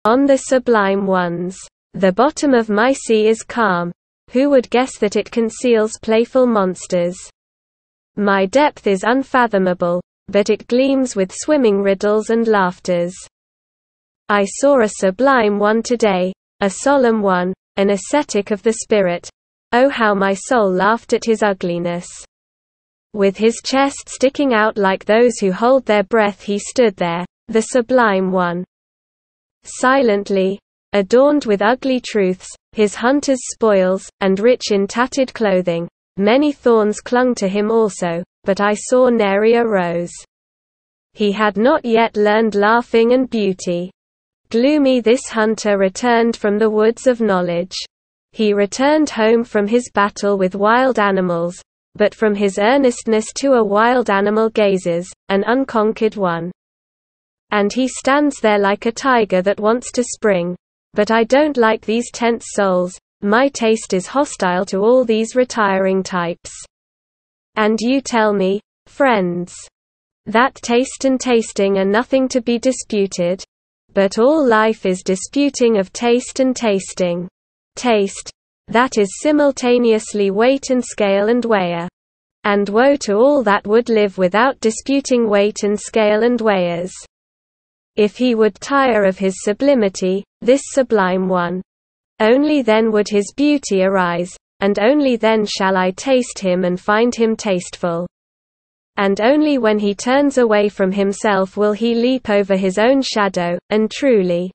on the sublime ones. The bottom of my sea is calm. Who would guess that it conceals playful monsters? My depth is unfathomable, but it gleams with swimming riddles and laughters. I saw a sublime one today, a solemn one, an ascetic of the spirit. Oh, how my soul laughed at his ugliness. With his chest sticking out like those who hold their breath, he stood there, the sublime one. Silently, adorned with ugly truths, his hunter's spoils, and rich in tattered clothing. Many thorns clung to him also, but I saw nary a rose. He had not yet learned laughing and beauty. Gloomy this hunter returned from the woods of knowledge. He returned home from his battle with wild animals, but from his earnestness to a wild animal gazes, an unconquered one. And he stands there like a tiger that wants to spring. But I don't like these tense souls, my taste is hostile to all these retiring types. And you tell me, friends, that taste and tasting are nothing to be disputed. But all life is disputing of taste and tasting. Taste, that is simultaneously weight and scale and weigher. And woe to all that would live without disputing weight and scale and weighers. If he would tire of his sublimity, this sublime one, only then would his beauty arise, and only then shall I taste him and find him tasteful. And only when he turns away from himself will he leap over his own shadow, and truly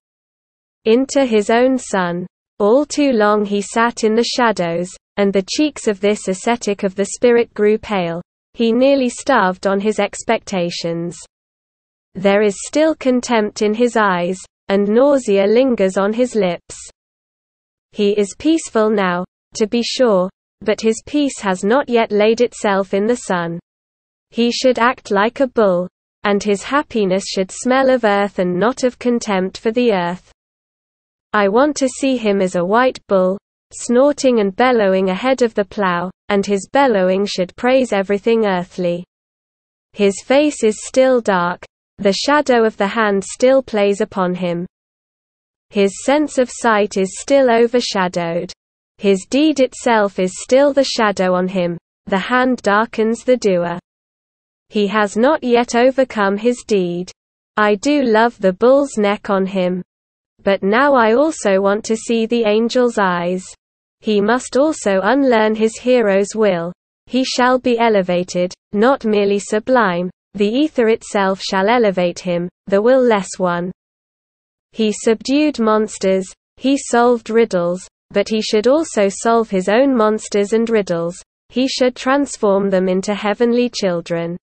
into his own sun. All too long he sat in the shadows, and the cheeks of this ascetic of the spirit grew pale. He nearly starved on his expectations. There is still contempt in his eyes, and nausea lingers on his lips. He is peaceful now, to be sure, but his peace has not yet laid itself in the sun. He should act like a bull, and his happiness should smell of earth and not of contempt for the earth. I want to see him as a white bull, snorting and bellowing ahead of the plow, and his bellowing should praise everything earthly. His face is still dark. The shadow of the hand still plays upon him. His sense of sight is still overshadowed. His deed itself is still the shadow on him. The hand darkens the doer. He has not yet overcome his deed. I do love the bull's neck on him. But now I also want to see the angel's eyes. He must also unlearn his hero's will. He shall be elevated, not merely sublime. The ether itself shall elevate him, the will-less one. He subdued monsters, he solved riddles, but he should also solve his own monsters and riddles. He should transform them into heavenly children.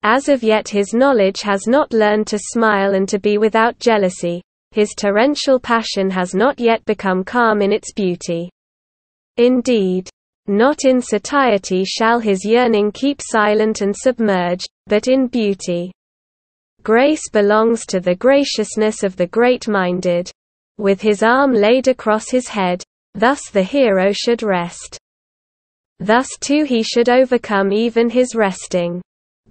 As of yet his knowledge has not learned to smile and to be without jealousy. His torrential passion has not yet become calm in its beauty. Indeed, not in satiety shall his yearning keep silent and submerged, but in beauty. Grace belongs to the graciousness of the great-minded. With his arm laid across his head, thus the hero should rest. Thus too he should overcome even his resting.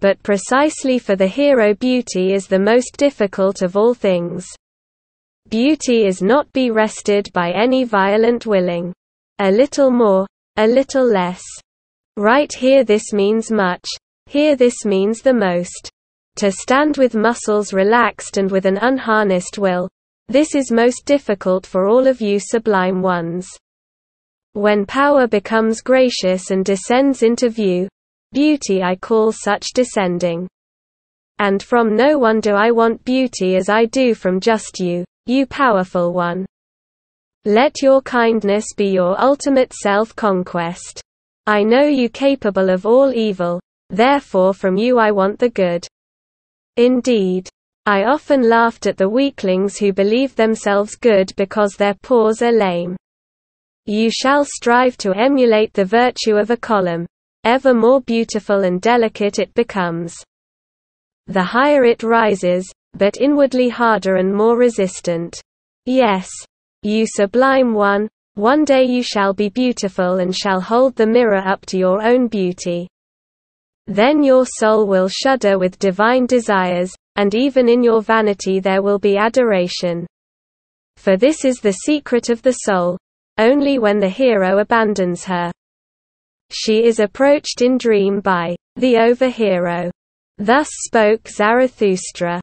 But precisely for the hero beauty is the most difficult of all things. Beauty is not be wrested by any violent willing. A little more, a little less. Right here this means much. Here this means the most. To stand with muscles relaxed and with an unharnessed will. This is most difficult for all of you sublime ones. When power becomes gracious and descends into view, beauty I call such descending. And from no one do I want beauty as I do from just you, you powerful one. Let your kindness be your ultimate self-conquest. I know you capable of all evil, therefore from you I want the good. Indeed, I often laughed at the weaklings who believe themselves good because their paws are lame. You shall strive to emulate the virtue of a column. Ever more beautiful and delicate it becomes. The higher it rises, but inwardly harder and more resistant. Yes, you sublime one day you shall be beautiful and shall hold the mirror up to your own beauty. Then your soul will shudder with divine desires, and even in your vanity there will be adoration. For this is the secret of the soul. Only when the hero abandons her, she is approached in dream by the over-hero. Thus spoke Zarathustra.